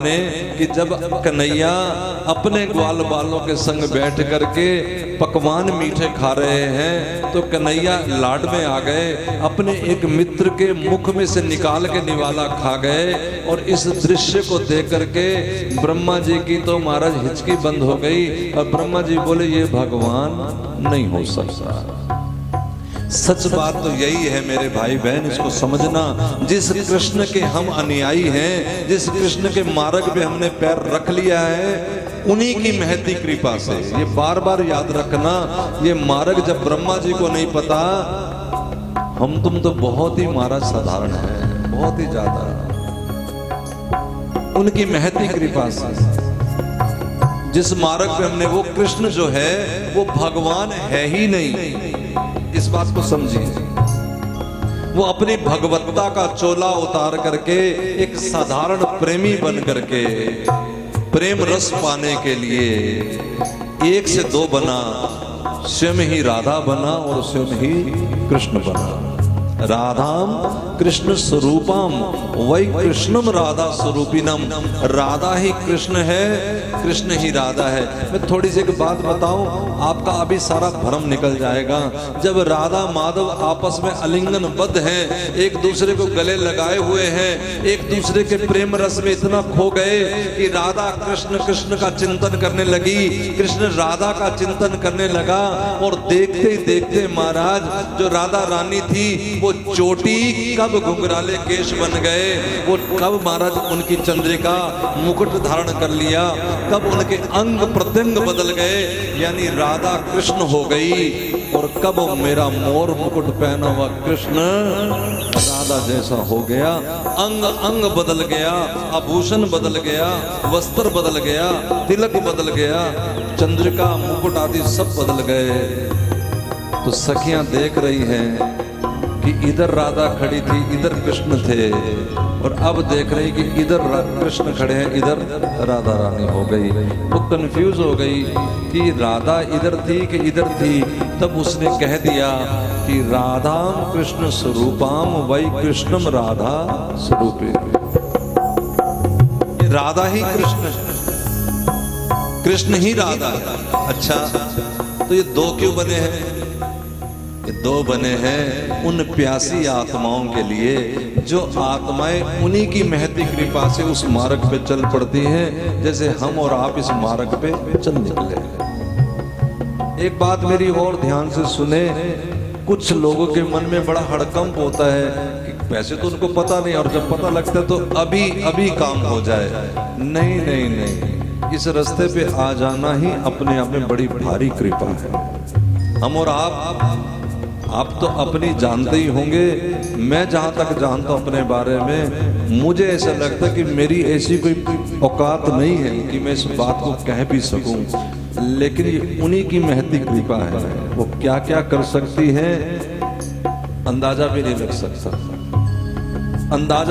ने कि जब कन्हैया अपने ग्वाल बालों के संग बैठ करके पकवान मीठे खा रहे हैं तो कन्हैया लाड में आ गए, अपने एक मित्र के मुख में से निकाल के निवाला खा गए। और इस दृश्य को देख करके ब्रह्मा जी की तो महाराज हिचकी बंद हो गई और ब्रह्मा जी बोले ये भगवान नहीं हो सकता। सच बात तो यही है मेरे भाई बहन, इसको समझना। जिस कृष्ण के हम अनुयायी हैं, जिस कृष्ण के मार्ग पे हमने पैर रख लिया है, उन्हीं की महती कृपा से, ये बार बार याद रखना, ये मार्ग जब ब्रह्मा जी को नहीं पता, हम तुम तो बहुत ही महाराज साधारण है, बहुत ही ज्यादा, उनकी महती कृपा से जिस मार्ग पे हमने, वो कृष्ण जो है वो भगवान है ही नहीं, इस बात को समझिए। वो अपनी भगवत्ता का चोला उतार करके एक साधारण प्रेमी बन करके प्रेम रस पाने के लिए एक से दो बना, स्वयं ही राधा बना और स्वयं ही कृष्ण बना। राधाम कृष्ण स्वरूपम वही कृष्णम राधा स्वरूपिनम। राधा ही कृष्ण है, कृष्ण ही राधा है। मैं थोड़ी सी एक बात बताऊं, आपका अभी सारा भ्रम निकल जाएगा। जब राधा माधव आपस में आलिंगनबद्ध हैं, एक दूसरे को गले लगाए हुए हैं, एक दूसरे के प्रेम रस में इतना खो गए कि राधा कृष्ण कृष्ण का चिंतन करने लगी, कृष्ण राधा का चिंतन करने लगा। और देखते देखते महाराज जो राधा रानी थी वो चोटी कब घुंघराले केश बन गए, वो कब महाराज उनकी चंद्रिका मुकुट धारण कर लिया, कब उनके अंग प्रत्यंग बदल गए, यानी राधा कृष्ण हो गई। और कब मेरा मोर मुकुट पहना हुआ कृष्ण राधा जैसा हो गया, अंग अंग बदल गया, आभूषण बदल गया, वस्त्र बदल गया, तिलक बदल गया, चंद्रिका मुकुट आदि सब बदल गए। तो सखियां देख रही हैं कि इधर राधा खड़ी थी, इधर कृष्ण थे, और अब देख रही कि इधर कृष्ण खड़े हैं, इधर राधा रानी हो गई। वो कंफ्यूज हो गई कि राधा इधर थी कि इधर थी। तब उसने कह दिया कि राधाम कृष्ण स्वरूपाम वही कृष्णम राधा स्वरूपे। राधा ही कृष्ण है, कृष्ण ही राधा है। अच्छा, तो ये दो क्यों बने हैं? दो बने हैं उन प्यासी आत्माओं के लिए जो आत्माएं उन्हीं की महती कृपा से उस मार्ग पे चल पड़ती हैं, जैसे हम और आप इस मार्ग पे चल निकले। एक बात मेरी और ध्यान से सुने, कुछ लोगों के मन में बड़ा हड़कंप होता है कि वैसे तो उनको पता नहीं, और जब पता लगता है तो अभी अभी काम हो जाए। नहीं नहीं नहीं, इस रास्ते पे आ जाना ही अपने आप में बड़ी भारी कृपा है। हम और आप तो अपनी जानते ही होंगे, मैं जहां तक जानता हूं अपने बारे में, मुझे ऐसा लगता है कि मेरी ऐसी कोई औकात नहीं है कि मैं इस बात को कह भी सकूं, लेकिन ये उन्हीं की महती कृपा है। वो क्या क्या कर सकती है अंदाजा भी नहीं लग सकता, अंदाजा